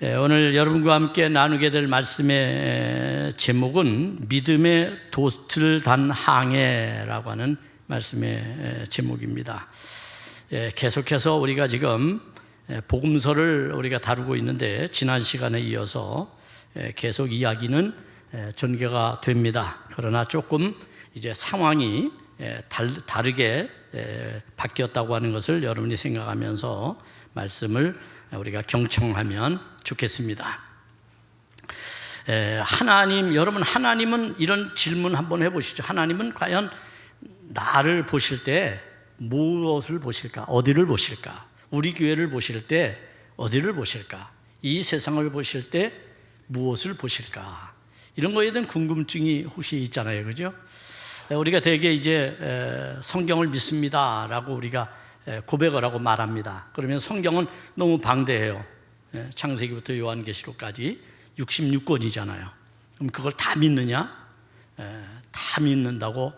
오늘 여러분과 함께 나누게 될 말씀의 제목은 믿음의 돛을 단 항해라고 하는 말씀의 제목입니다. 계속해서 우리가 지금 복음서를 우리가 다루고 있는데 지난 시간에 이어서 계속 이야기는 전개가 됩니다. 그러나 조금 이제 상황이 다르게 바뀌었다고 하는 것을 여러분이 생각하면서 말씀을 우리가 경청하면 좋겠습니다. 여러분, 하나님은 이런 질문 한번 해보시죠. 하나님은 과연 나를 보실 때 무엇을 보실까? 어디를 보실까? 우리 교회를 보실 때 어디를 보실까? 이 세상을 보실 때 무엇을 보실까? 이런 거에 대한 궁금증이 혹시 있잖아요, 그죠? 우리가 대개 이제 성경을 믿습니다라고 우리가 고백을 하고 말합니다. 그러면 성경은 너무 방대해요. 창세기부터 요한계시록까지 66권이잖아요. 그럼 그걸 다 믿느냐? 다 믿는다고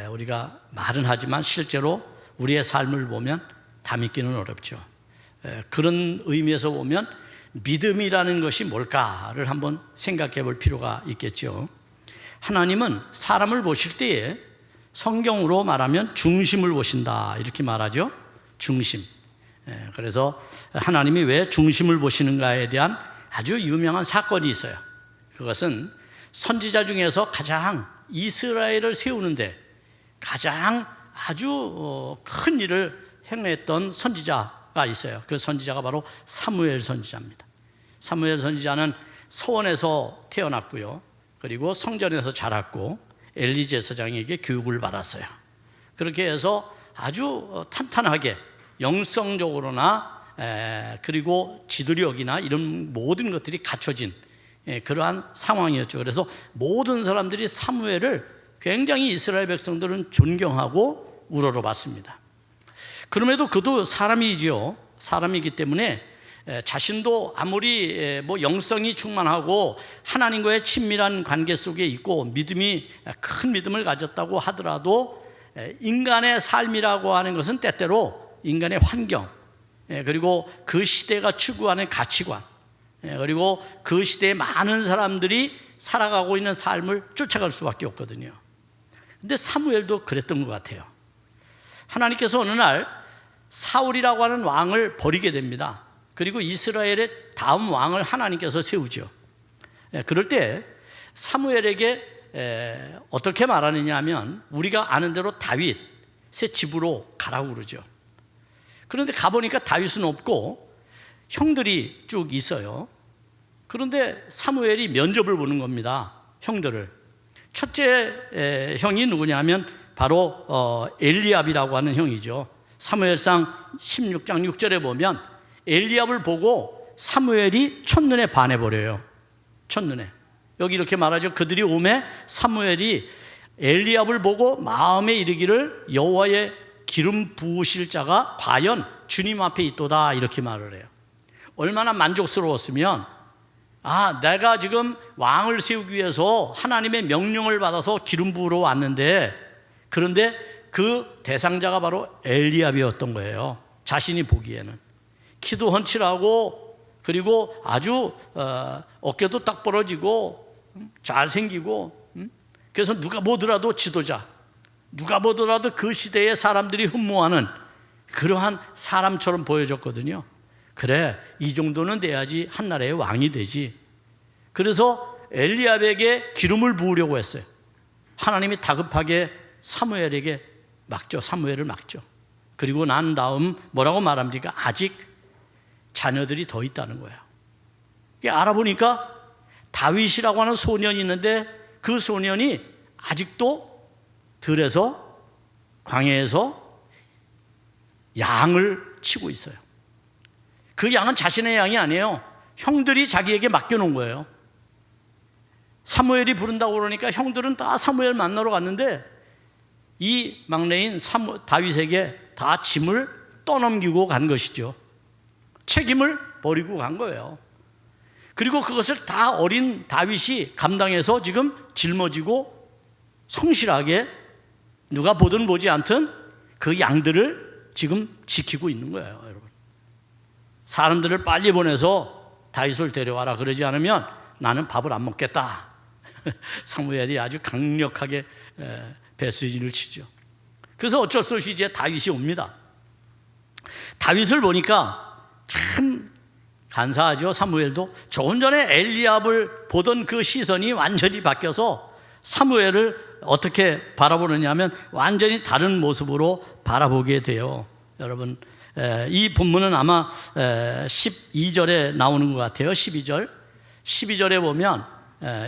우리가 말은 하지만 실제로 우리의 삶을 보면 다 믿기는 어렵죠. 그런 의미에서 보면 믿음이라는 것이 뭘까를 한번 생각해 볼 필요가 있겠죠. 하나님은 사람을 보실 때에 성경으로 말하면 중심을 보신다 이렇게 말하죠. 중심. 그래서 하나님이 왜 중심을 보시는가에 대한 아주 유명한 사건이 있어요. 그것은 선지자 중에서 가장 이스라엘을 세우는데 가장 아주 큰 일을 행했던 선지자가 있어요. 그 선지자가 바로 사무엘 선지자입니다. 사무엘 선지자는 서원에서 태어났고요. 그리고 성전에서 자랐고 엘리 제사장에게 교육을 받았어요. 그렇게 해서 아주 탄탄하게 영성적으로나 그리고 지도력이나 이런 모든 것들이 갖춰진 그러한 상황이었죠. 그래서 모든 사람들이 사무엘을 굉장히 이스라엘 백성들은 존경하고 우러러봤습니다. 그럼에도 그도 사람이지요. 사람이기 때문에 자신도 아무리 영성이 충만하고 하나님과의 친밀한 관계 속에 있고 큰 믿음을 가졌다고 하더라도 인간의 삶이라고 하는 것은 때때로 인간의 환경, 그리고 그 시대가 추구하는 가치관, 그리고 그 시대에 많은 사람들이 살아가고 있는 삶을 쫓아갈 수밖에 없거든요. 근데 사무엘도 그랬던 것 같아요. 하나님께서 어느 날 사울이라고 하는 왕을 버리게 됩니다. 그리고 이스라엘의 다음 왕을 하나님께서 세우죠. 그럴 때 사무엘에게 어떻게 말하느냐 하면 우리가 아는 대로 다윗의 집으로 가라고 그러죠. 그런데 가보니까 다윗은 없고 형들이 쭉 있어요. 그런데 사무엘이 면접을 보는 겁니다. 형들을. 첫째 형이 누구냐 하면 바로 엘리압이라고 하는 형이죠. 사무엘상 16장 6절에 보면 엘리압을 보고 사무엘이 첫눈에 반해버려요. 첫눈에. 여기 이렇게 말하죠. 그들이 오매 사무엘이 엘리압을 보고 마음에 이르기를 여호와의 기름 부으실 자가 과연 주님 앞에 있도다 이렇게 말을 해요. 얼마나 만족스러웠으면 내가 지금 왕을 세우기 위해서 하나님의 명령을 받아서 기름 부으러 왔는데 그런데 그 대상자가 바로 엘리압이었던 거예요. 자신이 보기에는. 키도 헌칠하고 그리고 아주 어깨도 딱 벌어지고 잘생기고 그래서 누가 보더라도 지도자, 누가 보더라도 그 시대의 사람들이 흠모하는 그러한 사람처럼 보여졌거든요. 그래, 이 정도는 돼야지 한나라의 왕이 되지. 그래서 엘리압에게 기름을 부으려고 했어요. 하나님이 다급하게 사무엘에게 사무엘을 막죠. 그리고 난 다음 뭐라고 말합니까? 아직 자녀들이 더 있다는 거예요. 알아보니까 다윗이라고 하는 소년이 있는데 그 소년이 아직도 들에서 광야에서 양을 치고 있어요. 그 양은 자신의 양이 아니에요. 형들이 자기에게 맡겨놓은 거예요. 사무엘이 부른다고 그러니까 형들은 다 사무엘 만나러 갔는데 이 막내인 다윗에게 다 짐을 떠넘기고 간 것이죠. 책임을 버리고 간 거예요. 그리고 그것을 다 어린 다윗이 감당해서 지금 짊어지고 성실하게 누가 보든 보지 않든 그 양들을 지금 지키고 있는 거예요, 여러분. 사람들을 빨리 보내서 다윗을 데려와라. 그러지 않으면 나는 밥을 안 먹겠다. 사무엘이 아주 강력하게 배수진을 치죠. 그래서 어쩔 수 없이 이제 다윗이 옵니다. 다윗을 보니까 참 간사하죠. 사무엘도 조금 전에 엘리압을 보던 그 시선이 완전히 바뀌어서 사무엘을 어떻게 바라보느냐 하면 완전히 다른 모습으로 바라보게 돼요. 여러분, 이 본문은 아마 12절에 나오는 것 같아요. 12절에 보면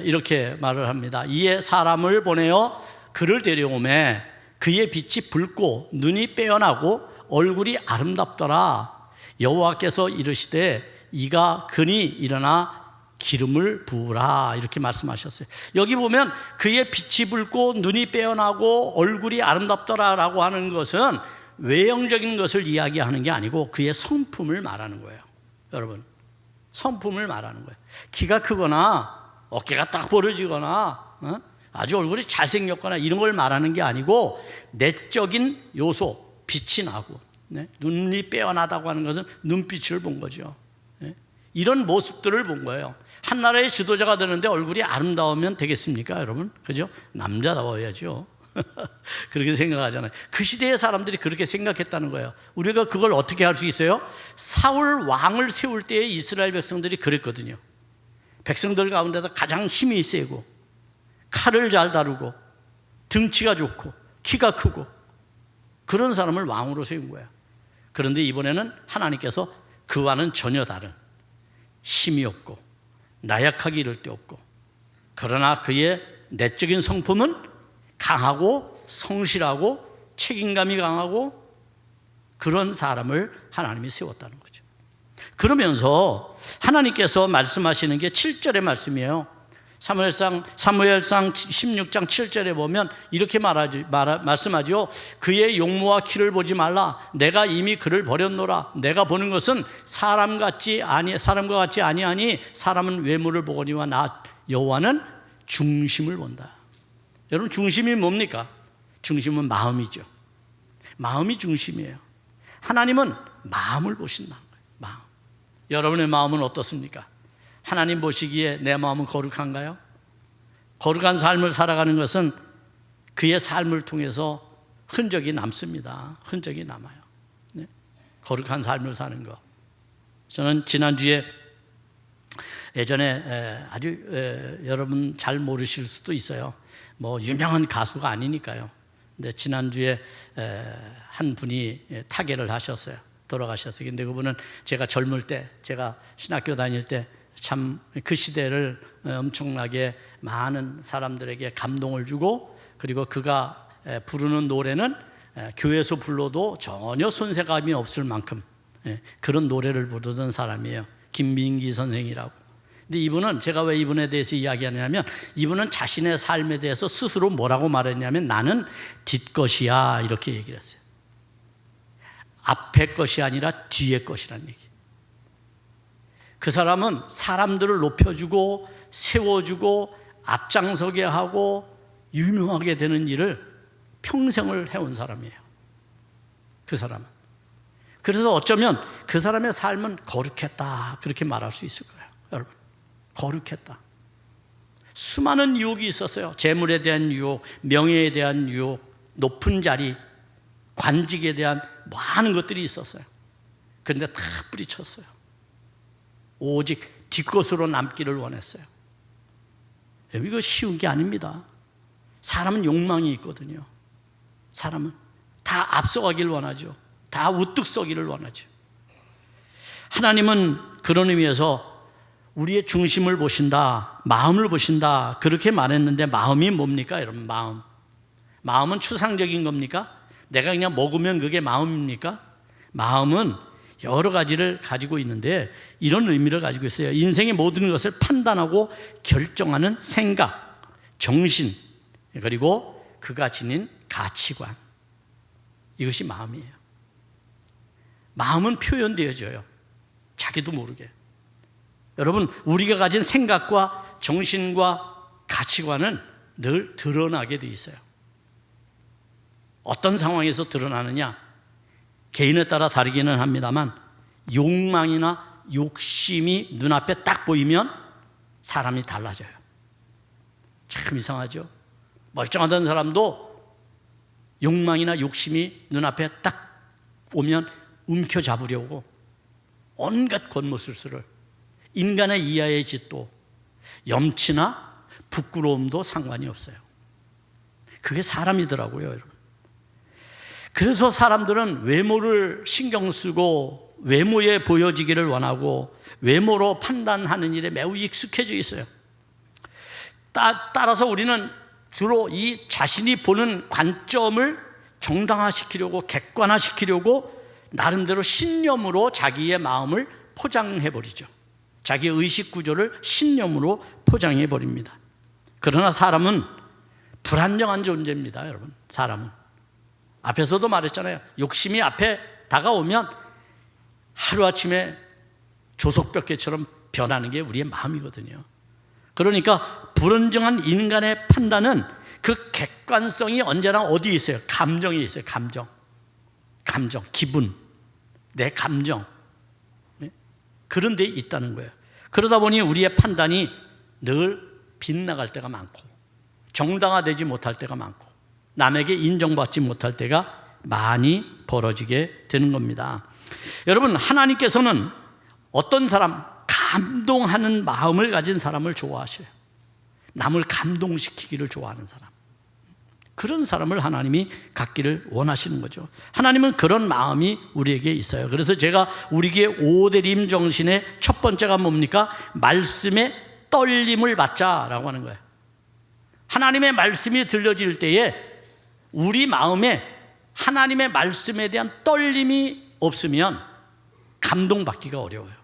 이렇게 말을 합니다. 이에 사람을 보내어 그를 데려오매 그의 빛이 붉고 눈이 빼어나고 얼굴이 아름답더라. 여호와께서 이르시되 이가 그니 일어나 기름을 부으라. 이렇게 말씀하셨어요. 여기 보면 그의 빛이 붉고 눈이 빼어나고 얼굴이 아름답더라라고 하는 것은 외형적인 것을 이야기하는 게 아니고 그의 성품을 말하는 거예요. 여러분, 성품을 말하는 거예요. 키가 크거나 어깨가 딱 벌어지거나 아주 얼굴이 잘생겼거나 이런 걸 말하는 게 아니고 내적인 요소, 빛이 나고 눈이 빼어나다고 하는 것은 눈빛을 본 거죠. 이런 모습들을 본 거예요. 한 나라의 지도자가 되는데 얼굴이 아름다우면 되겠습니까, 여러분? 그죠? 남자다워야죠. 그렇게 생각하잖아요. 그 시대의 사람들이 그렇게 생각했다는 거예요. 우리가 그걸 어떻게 할 수 있어요? 사울 왕을 세울 때에 이스라엘 백성들이 그랬거든요. 백성들 가운데서 가장 힘이 세고 칼을 잘 다루고 등치가 좋고 키가 크고 그런 사람을 왕으로 세운 거예요. 그런데 이번에는 하나님께서 그와는 전혀 다른 힘이 없고 나약하기 이를 데 없고 그러나 그의 내적인 성품은 강하고 성실하고 책임감이 강하고 그런 사람을 하나님이 세웠다는 거죠. 그러면서 하나님께서 말씀하시는 게 7절의 말씀이에요. 사무엘상 16장 7절에 보면 이렇게 말씀하죠. 그의 용모와 키를 보지 말라. 내가 이미 그를 버렸노라. 내가 보는 것은 사람과 같지 아니하니 사람은 외모를 보거니와 나 여호와는 중심을 본다. 여러분, 중심이 뭡니까? 중심은 마음이죠. 마음이 중심이에요. 하나님은 마음을 보신다는 거예요. 마음. 여러분의 마음은 어떻습니까? 하나님 보시기에 내 마음은 거룩한가요? 거룩한 삶을 살아가는 것은 그의 삶을 통해서 흔적이 남습니다. 흔적이 남아요. 네? 거룩한 삶을 사는 것. 저는 지난주에 예전에 아주 여러분 잘 모르실 수도 있어요. 뭐 유명한 가수가 아니니까요. 근데 지난주에 한 분이 타계를 하셨어요. 돌아가셨어요. 근데 그분은 제가 젊을 때, 제가 신학교 다닐 때 참 그 시대를 엄청나게 많은 사람들에게 감동을 주고, 그리고 그가 부르는 노래는 교회에서 불러도 전혀 손색감이 없을 만큼 그런 노래를 부르던 사람이에요. 김민기 선생이라고. 근데 이분은, 제가 왜 이분에 대해서 이야기하냐면, 이분은 자신의 삶에 대해서 스스로 뭐라고 말했냐면 나는 뒷것이야, 이렇게 얘기를 했어요. 앞에 것이 아니라 뒤에 것이라는 얘기. 그 사람은 사람들을 높여주고 세워주고 앞장서게 하고 유명하게 되는 일을 평생을 해온 사람이에요. 그 사람은. 그래서 어쩌면 그 사람의 삶은 거룩했다, 그렇게 말할 수 있을 거예요. 여러분, 거룩했다. 수많은 유혹이 있었어요. 재물에 대한 유혹, 명예에 대한 유혹, 높은 자리, 관직에 대한 많은 것들이 있었어요. 그런데 다 뿌리쳤어요. 오직 뒷것으로 남기를 원했어요. 이거 쉬운 게 아닙니다. 사람은 욕망이 있거든요. 사람은 다 앞서가기를 원하죠. 다 우뚝 서기를 원하죠. 하나님은 그런 의미에서 우리의 중심을 보신다, 마음을 보신다, 그렇게 말했는데 마음이 뭡니까, 여러분? 마음은 추상적인 겁니까? 내가 그냥 먹으면 그게 마음입니까? 마음은 여러 가지를 가지고 있는데 이런 의미를 가지고 있어요. 인생의 모든 것을 판단하고 결정하는 생각, 정신, 그리고 그가 지닌 가치관, 이것이 마음이에요. 마음은 표현되어져요. 자기도 모르게. 여러분, 우리가 가진 생각과 정신과 가치관은 늘 드러나게 돼 있어요. 어떤 상황에서 드러나느냐? 개인에 따라 다르기는 합니다만 욕망이나 욕심이 눈앞에 딱 보이면 사람이 달라져요. 참 이상하죠? 멀쩡하던 사람도 욕망이나 욕심이 눈앞에 딱 오면 움켜잡으려고 온갖 권모술수를, 인간의 이하의 짓도, 염치나 부끄러움도 상관이 없어요. 그게 사람이더라고요, 여러분. 그래서 사람들은 외모를 신경 쓰고 외모에 보여지기를 원하고 외모로 판단하는 일에 매우 익숙해져 있어요. 따라서 우리는 주로 이 자신이 보는 관점을 정당화시키려고, 객관화시키려고 나름대로 신념으로 자기의 마음을 포장해버리죠. 자기의 의식 구조를 신념으로 포장해버립니다. 그러나 사람은 불안정한 존재입니다, 여러분. 사람은 앞에서도 말했잖아요. 욕심이 앞에 다가오면 하루아침에 조석벽계처럼 변하는 게 우리의 마음이거든요. 그러니까 불안정한 인간의 판단은 그 객관성이 언제나 어디에 있어요? 감정에 있어요. 감정, 기분, 내 감정, 그런 데 있다는 거예요. 그러다 보니 우리의 판단이 늘 빗나갈 때가 많고 정당화되지 못할 때가 많고 남에게 인정받지 못할 때가 많이 벌어지게 되는 겁니다. 여러분, 하나님께서는 어떤 사람, 감동하는 마음을 가진 사람을 좋아하셔요. 남을 감동시키기를 좋아하는 사람, 그런 사람을 하나님이 갖기를 원하시는 거죠. 하나님은 그런 마음이 우리에게 있어요. 그래서 제가 우리 교회 오대림 정신의 첫 번째가 뭡니까? 말씀에 떨림을 받자라고 하는 거예요. 하나님의 말씀이 들려질 때에 우리 마음에 하나님의 말씀에 대한 떨림이 없으면 감동받기가 어려워요.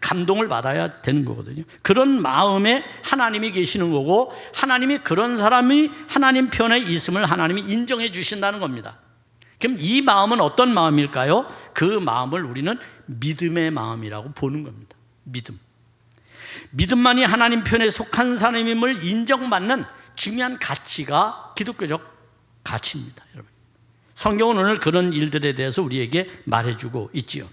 감동을 받아야 되는 거거든요. 그런 마음에 하나님이 계시는 거고, 하나님이 그런 사람이 하나님 편에 있음을 하나님이 인정해 주신다는 겁니다. 그럼 이 마음은 어떤 마음일까요? 그 마음을 우리는 믿음의 마음이라고 보는 겁니다. 믿음만이 하나님 편에 속한 사람임을 인정받는 중요한 가치가 기독교적 가치입니다, 여러분. 성경은 오늘 그런 일들에 대해서 우리에게 말해주고 있지요.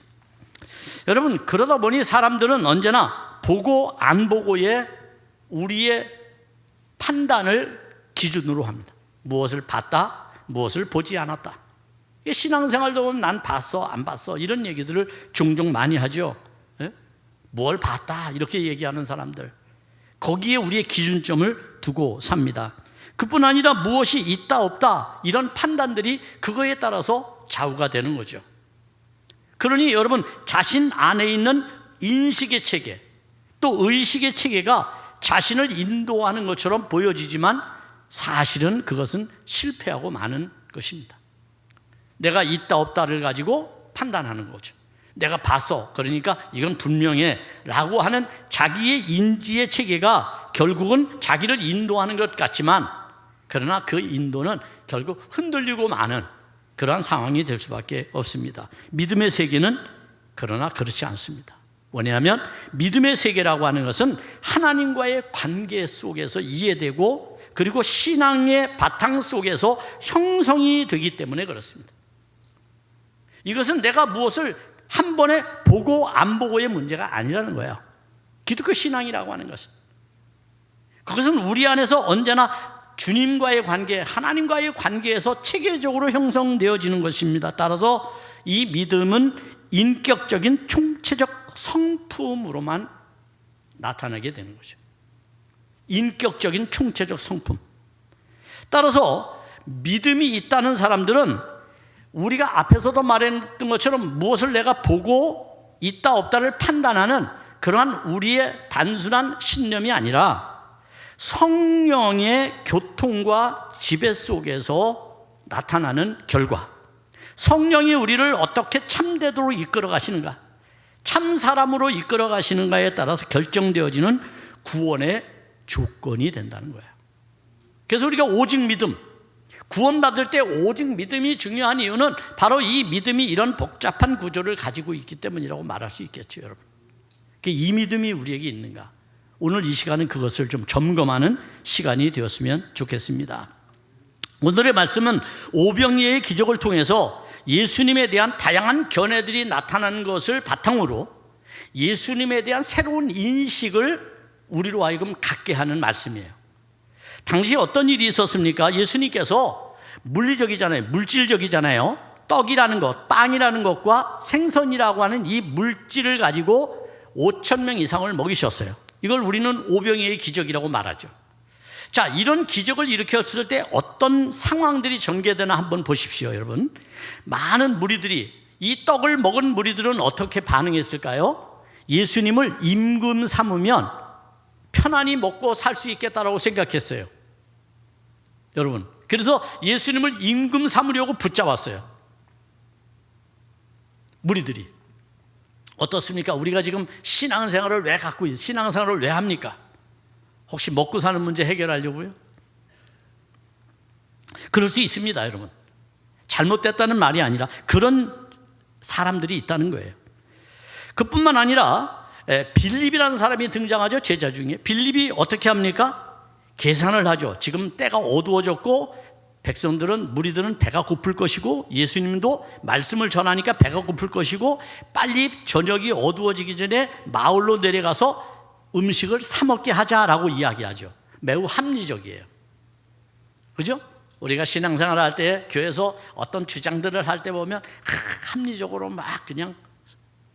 여러분, 그러다 보니 사람들은 언제나 보고 안 보고의 우리의 판단을 기준으로 합니다. 무엇을 봤다, 무엇을 보지 않았다. 신앙생활도 보면 난 봤어, 안 봤어, 이런 얘기들을 종종 많이 하죠. 뭘 봤다 이렇게 얘기하는 사람들, 거기에 우리의 기준점을 두고 삽니다. 그뿐 아니라 무엇이 있다 없다 이런 판단들이 그거에 따라서 좌우가 되는 거죠. 그러니 여러분, 자신 안에 있는 인식의 체계, 또 의식의 체계가 자신을 인도하는 것처럼 보여지지만 사실은 그것은 실패하고 마는 것입니다. 내가 있다 없다를 가지고 판단하는 거죠. 내가 봤어, 그러니까 이건 분명해 라고 하는 자기의 인지의 체계가 결국은 자기를 인도하는 것 같지만, 그러나 그 인도는 결국 흔들리고 마는 그러한 상황이 될 수밖에 없습니다. 믿음의 세계는 그러나 그렇지 않습니다. 왜냐하면 믿음의 세계라고 하는 것은 하나님과의 관계 속에서 이해되고, 그리고 신앙의 바탕 속에서 형성이 되기 때문에 그렇습니다. 이것은 내가 무엇을 한 번에 보고 안 보고의 문제가 아니라는 거예요. 기독교 신앙이라고 하는 것은, 그것은 우리 안에서 언제나 주님과의 관계, 하나님과의 관계에서 체계적으로 형성되어지는 것입니다. 따라서 이 믿음은 인격적인 총체적 성품으로만 나타나게 되는 거죠. 인격적인 총체적 성품. 따라서 믿음이 있다는 사람들은 우리가 앞에서도 말했던 것처럼 무엇을 내가 보고 있다 없다를 판단하는 그러한 우리의 단순한 신념이 아니라 성령의 교통과 지배 속에서 나타나는 결과, 성령이 우리를 어떻게 참되도록 이끌어 가시는가, 참 사람으로 이끌어 가시는가에 따라서 결정되어지는 구원의 조건이 된다는 거예요. 그래서 우리가 오직 믿음, 구원받을 때 오직 믿음이 중요한 이유는 바로 이 믿음이 이런 복잡한 구조를 가지고 있기 때문이라고 말할 수 있겠죠, 여러분. 이 믿음이 우리에게 있는가? 오늘 이 시간은 그것을 좀 점검하는 시간이 되었으면 좋겠습니다. 오늘의 말씀은 오병이의 기적을 통해서 예수님에 대한 다양한 견해들이 나타나는 것을 바탕으로 예수님에 대한 새로운 인식을 우리로 하여금 갖게 하는 말씀이에요. 당시 어떤 일이 있었습니까? 예수님께서 물리적이잖아요. 물질적이잖아요. 떡이라는 것, 빵이라는 것과 생선이라고 하는 이 물질을 가지고 5천 명 이상을 먹이셨어요. 이걸 우리는 오병이의 기적이라고 말하죠. 자, 이런 기적을 일으켰을 때 어떤 상황들이 전개되나 한번 보십시오, 여러분. 많은 무리들이, 이 떡을 먹은 무리들은 어떻게 반응했을까요? 예수님을 임금 삼으면 편안히 먹고 살 수 있겠다라고 생각했어요. 여러분, 그래서 예수님을 임금 삼으려고 붙잡았어요. 무리들이. 어떻습니까? 우리가 지금 신앙생활을 왜 갖고 있어요? 신앙생활을 왜 합니까? 혹시 먹고 사는 문제 해결하려고요? 그럴 수 있습니다, 여러분. 잘못됐다는 말이 아니라 그런 사람들이 있다는 거예요. 그뿐만 아니라 빌립이라는 사람이 등장하죠. 제자 중에. 빌립이 어떻게 합니까? 계산을 하죠. 지금 때가 어두워졌고 백성들은, 무리들은 배가 고플 것이고 예수님도 말씀을 전하니까 배가 고플 것이고 빨리 저녁이 어두워지기 전에 마을로 내려가서 음식을 사 먹게 하자라고 이야기하죠. 매우 합리적이에요. 그죠? 우리가 신앙생활을 할 때 교회에서 어떤 주장들을 할 때 보면 합리적으로 막 그냥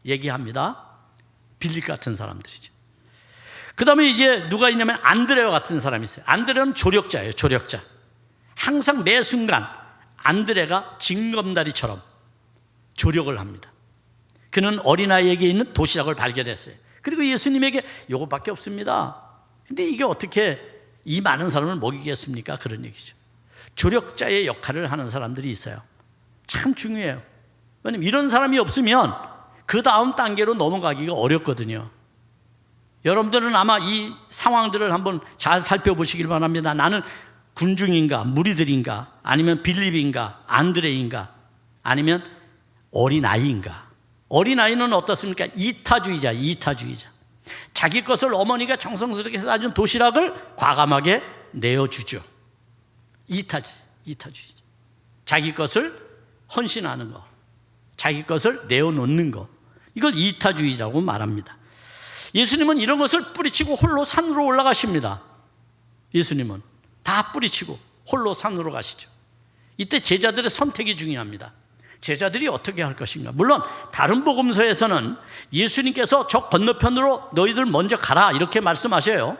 얘기합니다. 빌립 같은 사람들이죠. 그 다음에 이제 누가 있냐면 안드레와 같은 사람이 있어요. 안드레는 조력자예요. 조력자. 항상 매 순간 안드레가 징검다리처럼 조력을 합니다. 그는 어린아이에게 있는 도시락을 발견했어요. 그리고 예수님에게 이것밖에 없습니다. 근데 이게 어떻게 이 많은 사람을 먹이겠습니까? 그런 얘기죠. 조력자의 역할을 하는 사람들이 있어요. 참 중요해요. 왜냐하면 이런 사람이 없으면 그 다음 단계로 넘어가기가 어렵거든요. 여러분들은 아마 이 상황들을 한번 잘 살펴보시길 바랍니다. 나는 군중인가, 무리들인가, 아니면 빌립인가, 안드레인가, 아니면 어린아이인가. 어린아이는 어떻습니까? 이타주의자. 자기 것을 어머니가 정성스럽게 싸준 도시락을 과감하게 내어주죠. 이타주의자. 자기 것을 헌신하는 거, 자기 것을 내어놓는 거, 이걸 이타주의자라고 말합니다. 예수님은 이런 것을 뿌리치고 홀로 산으로 올라가십니다. 예수님은 다 뿌리치고 홀로 산으로 가시죠. 이때 제자들의 선택이 중요합니다. 제자들이 어떻게 할 것인가. 물론 다른 복음서에서는 예수님께서 저 건너편으로 너희들 먼저 가라 이렇게 말씀하셔요.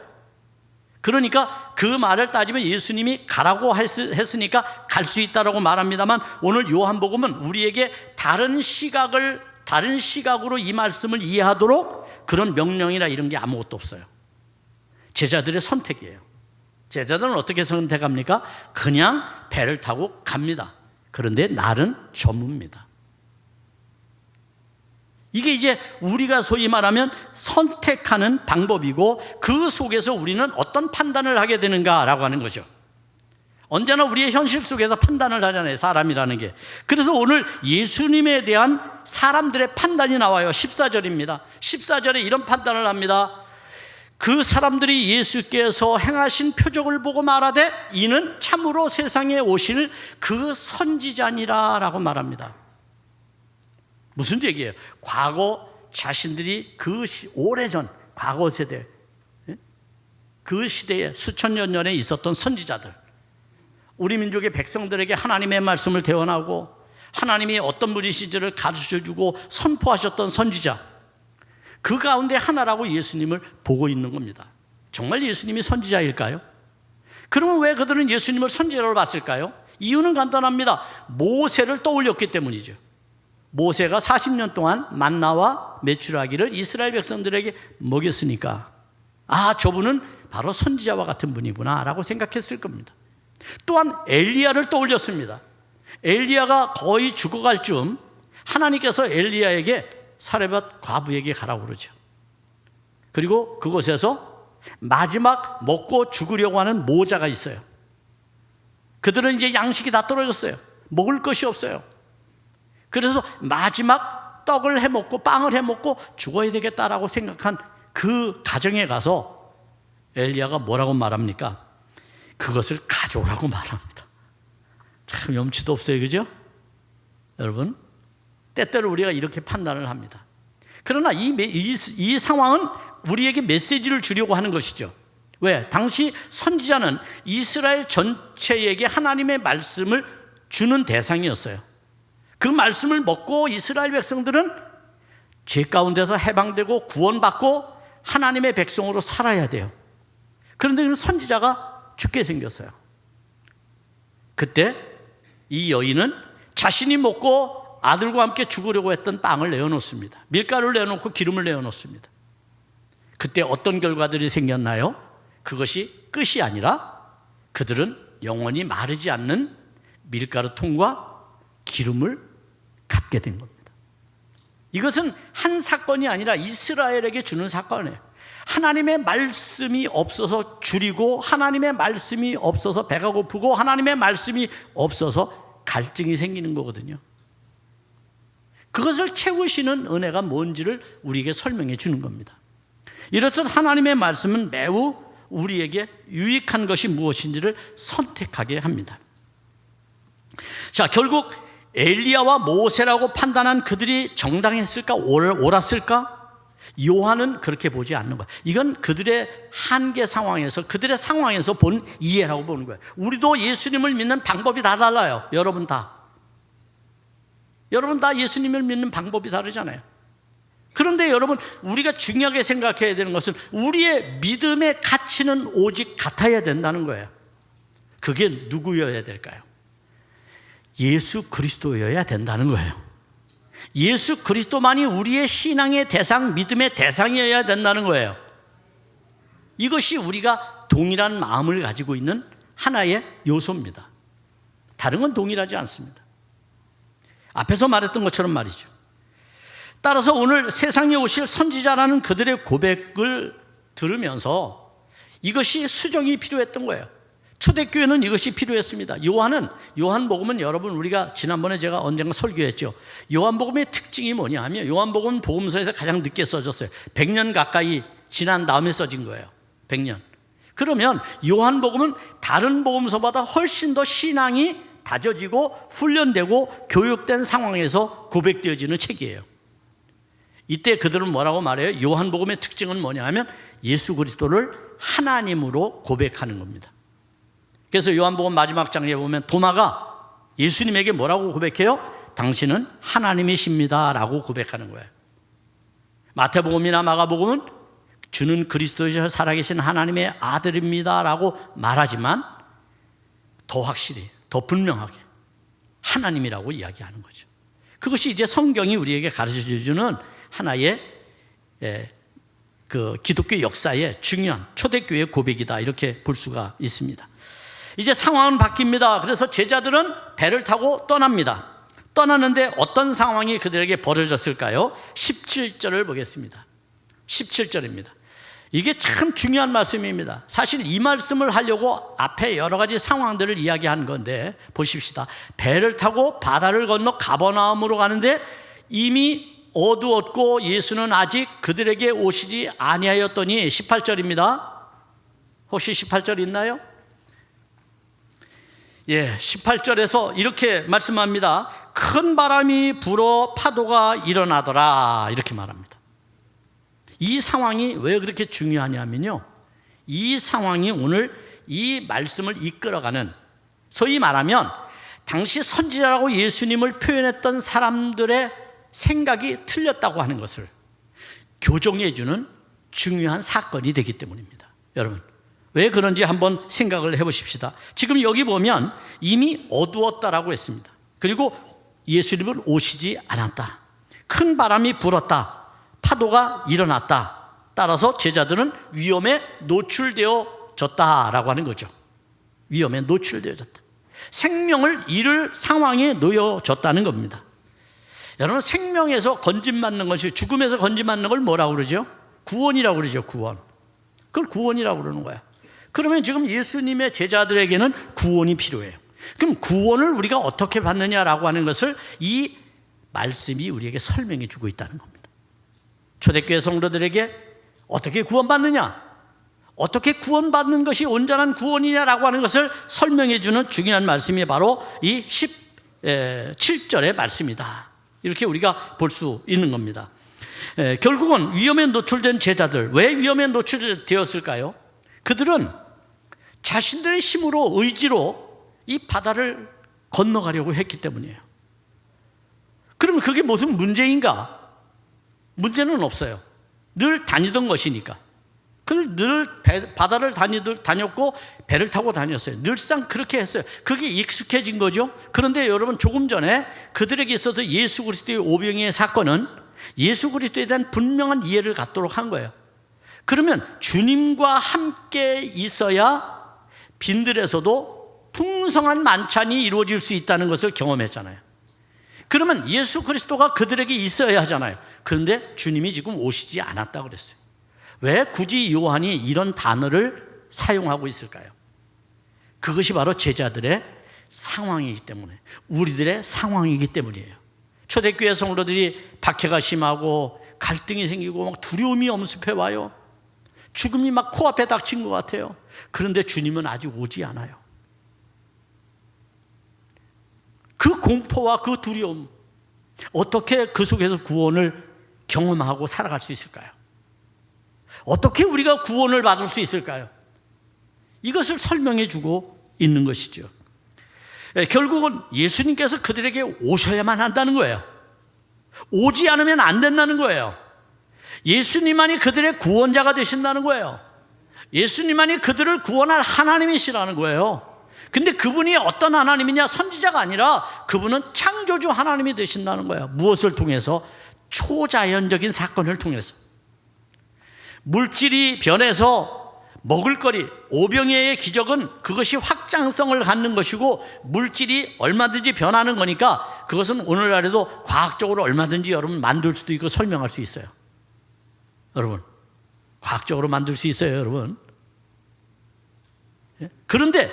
그러니까 그 말을 따지면 예수님이 가라고 했으니까 갈 수 있다라고 말합니다만, 오늘 요한복음은 우리에게 다른 시각으로 이 말씀을 이해하도록 그런 명령이나 이런 게 아무것도 없어요. 제자들의 선택이에요. 제자들은 어떻게 선택합니까? 그냥 배를 타고 갑니다. 그런데 날은 저뭅니다. 이게 이제 우리가 소위 말하면 선택하는 방법이고, 그 속에서 우리는 어떤 판단을 하게 되는가라고 하는 거죠. 언제나 우리의 현실 속에서 판단을 하잖아요, 사람이라는 게. 그래서 오늘 예수님에 대한 사람들의 판단이 나와요. 14절입니다. 14절에 이런 판단을 합니다. 그 사람들이 예수께서 행하신 표적을 보고 말하되 이는 참으로 세상에 오실 그 선지자니라 라고 말합니다. 무슨 얘기예요? 과거 자신들이 그 오래전 과거 세대, 그 시대에 수천 년 전에 있었던 선지자들, 우리 민족의 백성들에게 하나님의 말씀을 대언하고 하나님이 어떤 분이신지를 가르쳐주고 선포하셨던 선지자, 그 가운데 하나라고 예수님을 보고 있는 겁니다. 정말 예수님이 선지자일까요? 그러면 왜 그들은 예수님을 선지자로 봤을까요? 이유는 간단합니다. 모세를 떠올렸기 때문이죠. 모세가 40년 동안 만나와 메추라기를 이스라엘 백성들에게 먹였으니까, 아, 저분은 바로 선지자와 같은 분이구나 라고 생각했을 겁니다. 또한 엘리야를 떠올렸습니다. 엘리야가 거의 죽어갈 즈음 하나님께서 엘리야에게 사레밧 과부에게 가라고 그러죠. 그리고 그곳에서 마지막 먹고 죽으려고 하는 모자가 있어요. 그들은 이제 양식이 다 떨어졌어요. 먹을 것이 없어요. 그래서 마지막 떡을 해먹고 빵을 해먹고 죽어야 되겠다라고 생각한 그 가정에 가서 엘리야가 뭐라고 말합니까? 그것을 가져오라고 말합니다. 참 염치도 없어요, 그죠? 여러분, 때때로 우리가 이렇게 판단을 합니다. 그러나 이 상황은 우리에게 메시지를 주려고 하는 것이죠. 왜? 당시 선지자는 이스라엘 전체에게 하나님의 말씀을 주는 대상이었어요. 그 말씀을 먹고 이스라엘 백성들은 죄 가운데서 해방되고 구원받고 하나님의 백성으로 살아야 돼요. 그런데 그 선지자가 죽게 생겼어요. 그때 이 여인은 자신이 먹고 아들과 함께 죽으려고 했던 빵을 내어놓습니다. 밀가루를 내어놓고 기름을 내어놓습니다. 그때 어떤 결과들이 생겼나요? 그것이 끝이 아니라 그들은 영원히 마르지 않는 밀가루통과 기름을 갖게 된 겁니다. 이것은 한 사건이 아니라 이스라엘에게 주는 사건이에요. 하나님의 말씀이 없어서 줄이고, 하나님의 말씀이 없어서 배가 고프고, 하나님의 말씀이 없어서 갈증이 생기는 거거든요. 그것을 채우시는 은혜가 뭔지를 우리에게 설명해 주는 겁니다. 이렇듯 하나님의 말씀은 매우 우리에게 유익한 것이 무엇인지를 선택하게 합니다. 자, 결국 엘리야와 모세라고 판단한 그들이 정당했을까? 옳았을까? 요한은 그렇게 보지 않는 거야. 이건 그들의 한계 상황에서, 그들의 상황에서 본 이해라고 보는 거예요. 우리도 예수님을 믿는 방법이 다 달라요. 여러분 다 예수님을 믿는 방법이 다르잖아요. 그런데 여러분, 우리가 중요하게 생각해야 되는 것은 우리의 믿음의 가치는 오직 같아야 된다는 거예요. 그게 누구여야 될까요? 예수 그리스도여야 된다는 거예요. 예수 그리스도만이 우리의 신앙의 대상, 믿음의 대상이어야 된다는 거예요. 이것이 우리가 동일한 마음을 가지고 있는 하나의 요소입니다. 다른 건 동일하지 않습니다. 앞에서 말했던 것처럼 말이죠. 따라서 오늘 세상에 오실 선지자라는 그들의 고백을 들으면서 이것이 수정이 필요했던 거예요. 초대교회는 이것이 필요했습니다. 요한복음은 여러분, 우리가 지난번에 제가 언젠가 설교했죠. 요한복음의 특징이 뭐냐 하면, 요한복음은 복음서에서 가장 늦게 써졌어요. 100년 가까이 지난 다음에 써진 거예요. 100년. 그러면 요한복음은 다른 복음서보다 훨씬 더 신앙이 다져지고 훈련되고 교육된 상황에서 고백되어지는 책이에요. 이때 그들은 뭐라고 말해요? 요한복음의 특징은 뭐냐 하면 예수 그리스도를 하나님으로 고백하는 겁니다. 그래서 요한복음 마지막 장에 보면 도마가 예수님에게 뭐라고 고백해요? 당신은 하나님이십니다 라고 고백하는 거예요. 마태복음이나 마가복음은 주는 그리스도이셔 살아계신 하나님의 아들입니다 라고 말하지만 더 확실히, 더 분명하게 하나님이라고 이야기하는 거죠. 그것이 이제 성경이 우리에게 가르쳐주는 하나의 그 기독교 역사의 중요한 초대교회 고백이다, 이렇게 볼 수가 있습니다. 이제 상황은 바뀝니다. 그래서 제자들은 배를 타고 떠납니다. 떠나는데 어떤 상황이 그들에게 벌어졌을까요? 17절을 보겠습니다. 17절입니다. 이게 참 중요한 말씀입니다. 사실 이 말씀을 하려고 앞에 여러 가지 상황들을 이야기한 건데 보십시다. 배를 타고 바다를 건너 가버나움으로 가는데 이미 어두웠고 예수는 아직 그들에게 오시지 아니하였더니 18절입니다. 혹시 18절 있나요? 예, 18절에서 이렇게 말씀합니다. 큰 바람이 불어 파도가 일어나더라, 이렇게 말합니다. 이 상황이 왜 그렇게 중요하냐면요, 이 상황이 오늘 이 말씀을 이끌어가는, 소위 말하면 당시 선지자라고 예수님을 표현했던 사람들의 생각이 틀렸다고 하는 것을 교정해 주는 중요한 사건이 되기 때문입니다. 여러분, 왜 그런지 한번 생각을 해보십시다. 지금 여기 보면 이미 어두웠다라고 했습니다. 그리고 예수님은 오시지 않았다. 큰 바람이 불었다. 파도가 일어났다. 따라서 제자들은 위험에 노출되어졌다라고 하는 거죠. 위험에 노출되어졌다. 생명을 잃을 상황에 놓여졌다는 겁니다. 여러분, 생명에서 건짐받는 것이, 죽음에서 건짐받는 걸 뭐라고 그러죠? 구원이라고 그러죠. 구원. 그걸 구원이라고 그러는 거야. 그러면 지금 예수님의 제자들에게는 구원이 필요해요. 그럼 구원을 우리가 어떻게 받느냐라고 하는 것을 이 말씀이 우리에게 설명해 주고 있다는 겁니다. 초대교회 성도들에게 어떻게 구원받느냐, 어떻게 구원받는 것이 온전한 구원이냐라고 하는 것을 설명해 주는 중요한 말씀이 바로 이 17절의 말씀이다, 이렇게 우리가 볼 수 있는 겁니다. 결국은 위험에 노출된 제자들, 왜 위험에 노출되었을까요? 그들은 자신들의 힘으로, 의지로 이 바다를 건너가려고 했기 때문이에요. 그러면 그게 무슨 문제인가? 문제는 없어요. 늘 다니던 것이니까. 늘 바다를 다녔고 배를 타고 다녔어요. 늘상 그렇게 했어요. 그게 익숙해진 거죠. 그런데 여러분, 조금 전에 그들에게 있어서 예수 그리스도의 오병이의 사건은 예수 그리스도에 대한 분명한 이해를 갖도록 한 거예요. 그러면 주님과 함께 있어야 빈들에서도 풍성한 만찬이 이루어질 수 있다는 것을 경험했잖아요. 그러면 예수 그리스도가 그들에게 있어야 하잖아요. 그런데 주님이 지금 오시지 않았다고 그랬어요. 왜 굳이 요한이 이런 단어를 사용하고 있을까요? 그것이 바로 제자들의 상황이기 때문에, 우리들의 상황이기 때문이에요. 초대교회 성도들이 박해가 심하고 갈등이 생기고 막 두려움이 엄습해 와요. 죽음이 막 코앞에 닥친 것 같아요. 그런데 주님은 아직 오지 않아요. 그 공포와 그 두려움, 어떻게 그 속에서 구원을 경험하고 살아갈 수 있을까요? 어떻게 우리가 구원을 받을 수 있을까요? 이것을 설명해 주고 있는 것이죠. 결국은 예수님께서 그들에게 오셔야만 한다는 거예요. 오지 않으면 안 된다는 거예요. 예수님만이 그들의 구원자가 되신다는 거예요. 예수님만이 그들을 구원할 하나님이시라는 거예요. 근데 그분이 어떤 하나님이냐? 선지자가 아니라 그분은 창조주 하나님이 되신다는 거예요. 무엇을 통해서? 초자연적인 사건을 통해서. 물질이 변해서 먹을거리, 오병이어의 기적은 그것이 확장성을 갖는 것이고, 물질이 얼마든지 변하는 거니까 그것은 오늘날에도 과학적으로 얼마든지 여러분 만들 수도 있고 설명할 수 있어요. 여러분, 과학적으로 만들 수 있어요, 여러분. 그런데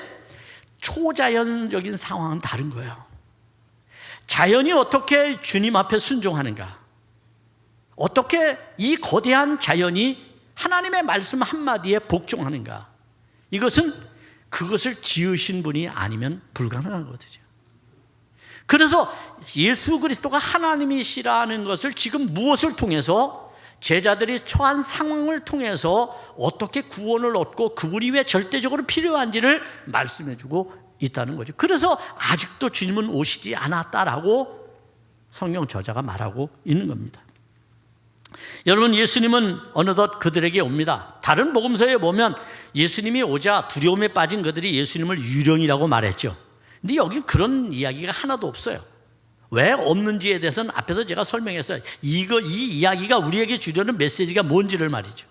초자연적인 상황은 다른 거예요. 자연이 어떻게 주님 앞에 순종하는가? 어떻게 이 거대한 자연이 하나님의 말씀 한마디에 복종하는가? 이것은 그것을 지으신 분이 아니면 불가능한 거죠. 그래서 예수 그리스도가 하나님이시라는 것을 지금 무엇을 통해서, 제자들이 처한 상황을 통해서 어떻게 구원을 얻고 그분이 왜 절대적으로 필요한지를 말씀해 주고 있다는 거죠. 그래서 아직도 주님은 오시지 않았다라고 성경 저자가 말하고 있는 겁니다. 여러분, 예수님은 어느덧 그들에게 옵니다. 다른 복음서에 보면 예수님이 오자 두려움에 빠진 그들이 예수님을 유령이라고 말했죠. 근데 여기 그런 이야기가 하나도 없어요. 왜 없는지에 대해서는 앞에서 제가 설명했어요. 이 이야기가 우리에게 주려는 메시지가 뭔지를 말이죠.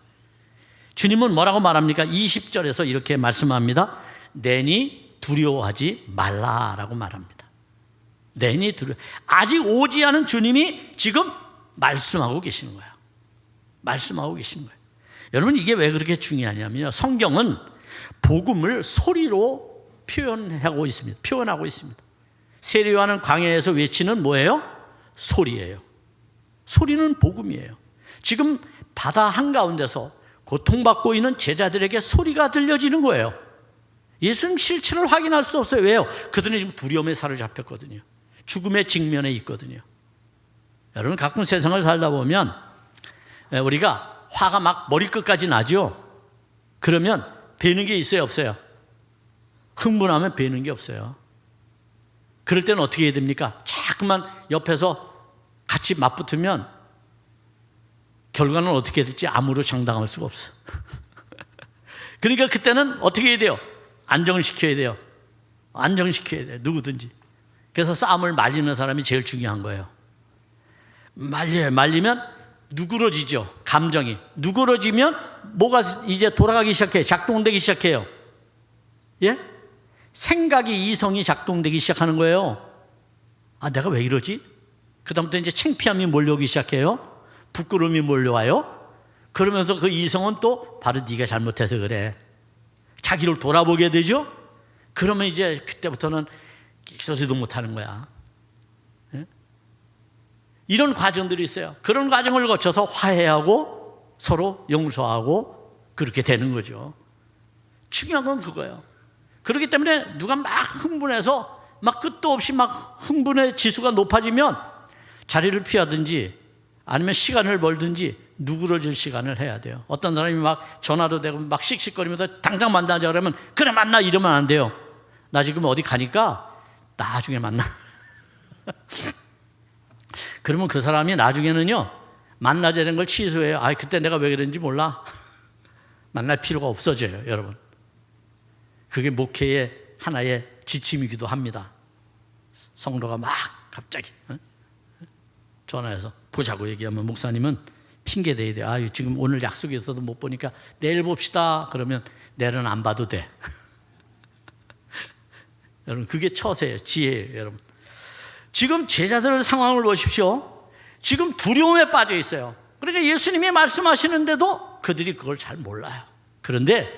주님은 뭐라고 말합니까? 20절에서 이렇게 말씀합니다. 내니 두려워하지 말라라고 말합니다. 내니 아직 오지 않은 주님이 지금 말씀하고 계시는 거예요. 말씀하고 계시는 거예요. 여러분, 이게 왜 그렇게 중요하냐면요, 성경은 복음을 소리로 표현하고 있습니다. 세례요한은 광야에서 외치는 뭐예요? 소리예요. 소리는 복음이에요. 지금 바다 한가운데서 고통받고 있는 제자들에게 소리가 들려지는 거예요. 예수님 실체를 확인할 수 없어요. 왜요? 그들은 지금 두려움에 사로잡혔거든요. 죽음의 직면에 있거든요. 여러분, 가끔 세상을 살다 보면 우리가 화가 막 머리끝까지 나죠? 그러면 배는 게 있어요, 없어요? 흥분하면 배는 게 없어요. 그럴 때는 어떻게 해야 됩니까? 자꾸만 옆에서 같이 맞붙으면 결과는 어떻게 될지 아무로 장담할 수가 없어. 그러니까 그때는 어떻게 해야 돼요? 안정을 시켜야 돼요. 안정시켜야 돼요, 누구든지. 그래서 싸움을 말리는 사람이 제일 중요한 거예요. 말리면 누그러지죠. 감정이 누그러지면 뭐가 이제 돌아가기 시작해요. 작동되기 시작해요. 예? 생각이, 이성이 작동되기 시작하는 거예요. 아, 내가 왜 이러지? 그 다음부터 이제 창피함이 몰려오기 시작해요. 부끄러움이 몰려와요. 그러면서 그 이성은 또 바로 네가 잘못해서 그래, 자기를 돌아보게 되죠. 그러면 이제 그때부터는 끽소리도 못하는 거야. 예? 이런 과정들이 있어요. 그런 과정을 거쳐서 화해하고 서로 용서하고 그렇게 되는 거죠. 중요한 건 그거예요. 그렇기 때문에 누가 막 흥분해서 막 끝도 없이 막 흥분의 지수가 높아지면 자리를 피하든지 아니면 시간을 벌든지 누그러질 시간을 해야 돼요. 어떤 사람이 막 전화도 되고 막 씩씩거리면서 당장 만나자 그러면 그래 만나 이러면 안 돼요. 나 지금 어디 가니까 나중에 만나. 그러면 그 사람이 나중에는요 만나자 된 걸 취소해요. 아 그때 내가 왜 그랬는지 몰라. 만날 필요가 없어져요, 여러분. 그게 목회의 하나의 지침이기도 합니다. 성도가 막 갑자기 전화해서 보자고 얘기하면 목사님은 핑계 대야 돼. 아 지금 오늘 약속이 있어도 못 보니까 내일 봅시다. 그러면 내일은 안 봐도 돼. 여러분 그게 처세예요, 지혜예요, 여러분. 지금 제자들의 상황을 보십시오. 지금 두려움에 빠져 있어요. 그러니까 예수님이 말씀하시는데도 그들이 그걸 잘 몰라요. 그런데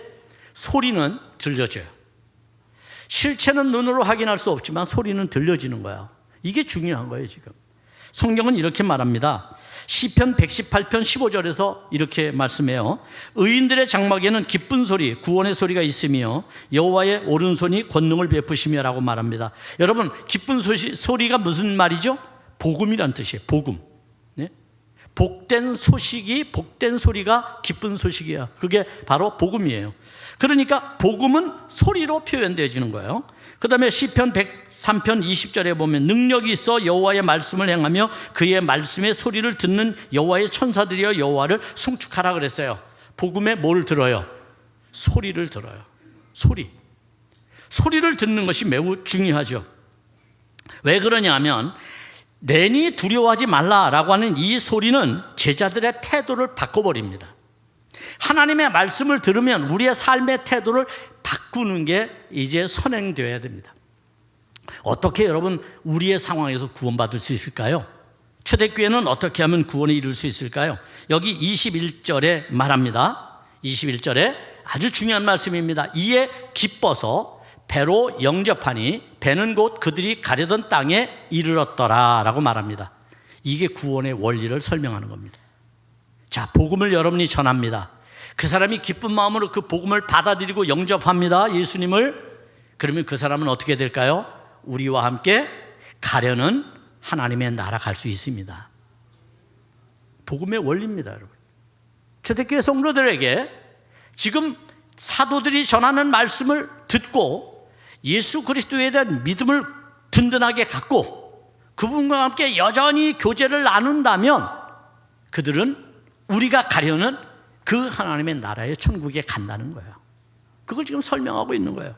소리는 들려져요. 실체는 눈으로 확인할 수 없지만 소리는 들려지는 거예요. 이게 중요한 거예요, 지금. 성경은 이렇게 말합니다. 시편 118편 15절에서 이렇게 말씀해요. 의인들의 장막에는 기쁜 소리, 구원의 소리가 있으며 여호와의 오른손이 권능을 베푸시며라고 말합니다. 여러분, 기쁜 소리가 무슨 말이죠? 복음이란 뜻이에요. 복음. 네? 복된 소식이, 복된 소리가 기쁜 소식이에요. 그게 바로 복음이에요. 그러니까 복음은 소리로 표현되어지는 거예요. 그 다음에 시편 103편 20절에 보면 능력이 있어 여호와의 말씀을 행하며 그의 말씀의 소리를 듣는 여호와의 천사들이여 여호와를 송축하라 그랬어요. 복음에 뭘 들어요? 소리를 들어요. 소리를 듣는 것이 매우 중요하죠. 왜 그러냐면 내니 두려워하지 말라라고 하는 이 소리는 제자들의 태도를 바꿔버립니다. 하나님의 말씀을 들으면 우리의 삶의 태도를 바꾸는 게 이제 선행되어야 됩니다. 어떻게 여러분 우리의 상황에서 구원받을 수 있을까요? 초대교회는 어떻게 하면 구원에 이룰 수 있을까요? 여기 21절에 말합니다. 21절에 아주 중요한 말씀입니다. 이에 기뻐서 배로 영접하니 배는 곧 그들이 가려던 땅에 이르렀더라 라고 말합니다. 이게 구원의 원리를 설명하는 겁니다. 자, 복음을 여러분이 전합니다. 그 사람이 기쁜 마음으로 그 복음을 받아들이고 영접합니다. 예수님을. 그러면 그 사람은 어떻게 될까요? 우리와 함께 가려는 하나님의 나라 갈 수 있습니다. 복음의 원리입니다, 여러분. 초대교회 성도들에게 지금 사도들이 전하는 말씀을 듣고 예수 그리스도에 대한 믿음을 든든하게 갖고 그분과 함께 여전히 교제를 나눈다면 그들은 우리가 가려는 그 하나님의 나라의 천국에 간다는 거예요. 그걸 지금 설명하고 있는 거예요.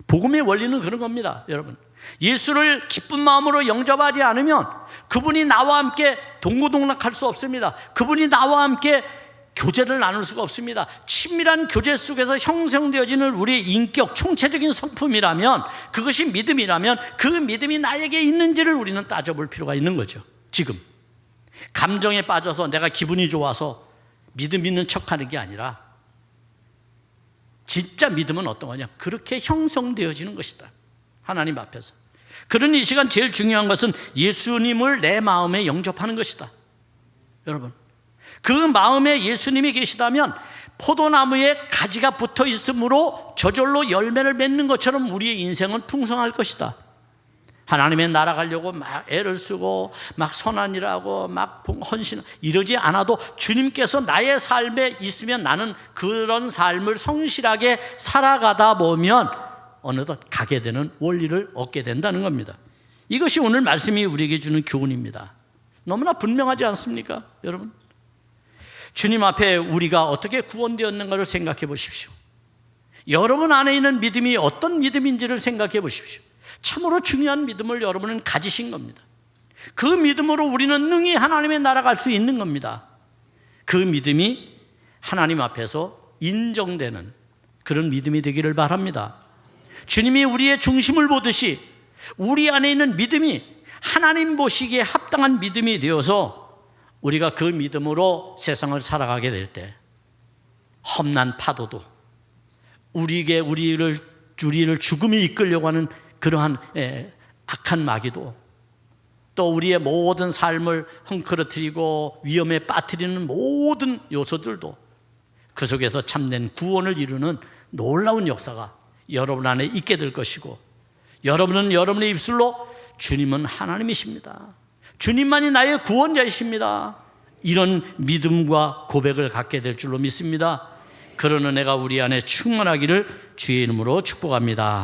복음의 원리는 그런 겁니다, 여러분. 예수를 기쁜 마음으로 영접하지 않으면 그분이 나와 함께 동고동락할 수 없습니다. 그분이 나와 함께 교제를 나눌 수가 없습니다. 친밀한 교제 속에서 형성되어지는 우리의 인격, 총체적인 성품이라면, 그것이 믿음이라면 그 믿음이 나에게 있는지를 우리는 따져볼 필요가 있는 거죠. 지금 감정에 빠져서 내가 기분이 좋아서 믿음 있는 척하는 게 아니라 진짜 믿음은 어떤 거냐? 그렇게 형성되어지는 것이다, 하나님 앞에서. 그러니 이 시간 제일 중요한 것은 예수님을 내 마음에 영접하는 것이다. 여러분, 그 마음에 예수님이 계시다면 포도나무에 가지가 붙어 있으므로 저절로 열매를 맺는 것처럼 우리의 인생은 풍성할 것이다. 하나님의 나라 가려고 막 애를 쓰고 막 선한 일하고 막 헌신 이러지 않아도 주님께서 나의 삶에 있으면 나는 그런 삶을 성실하게 살아가다 보면 어느덧 가게 되는 원리를 얻게 된다는 겁니다. 이것이 오늘 말씀이 우리에게 주는 교훈입니다. 너무나 분명하지 않습니까, 여러분? 주님 앞에 우리가 어떻게 구원되었는가를 생각해 보십시오. 여러분 안에 있는 믿음이 어떤 믿음인지를 생각해 보십시오. 참으로 중요한 믿음을 여러분은 가지신 겁니다. 그 믿음으로 우리는 능히 하나님의 나라 갈 수 있는 겁니다. 그 믿음이 하나님 앞에서 인정되는 그런 믿음이 되기를 바랍니다. 주님이 우리의 중심을 보듯이 우리 안에 있는 믿음이 하나님 보시기에 합당한 믿음이 되어서 우리가 그 믿음으로 세상을 살아가게 될 때 험난 파도도 우리를 죽음에 이끌려고 하는 그러한 악한 마귀도 또 우리의 모든 삶을 헝클어뜨리고 위험에 빠뜨리는 모든 요소들도 그 속에서 참된 구원을 이루는 놀라운 역사가 여러분 안에 있게 될 것이고, 여러분은 여러분의 입술로 주님은 하나님이십니다, 주님만이 나의 구원자이십니다, 이런 믿음과 고백을 갖게 될 줄로 믿습니다. 그런 은혜가 우리 안에 충만하기를 주의 이름으로 축복합니다.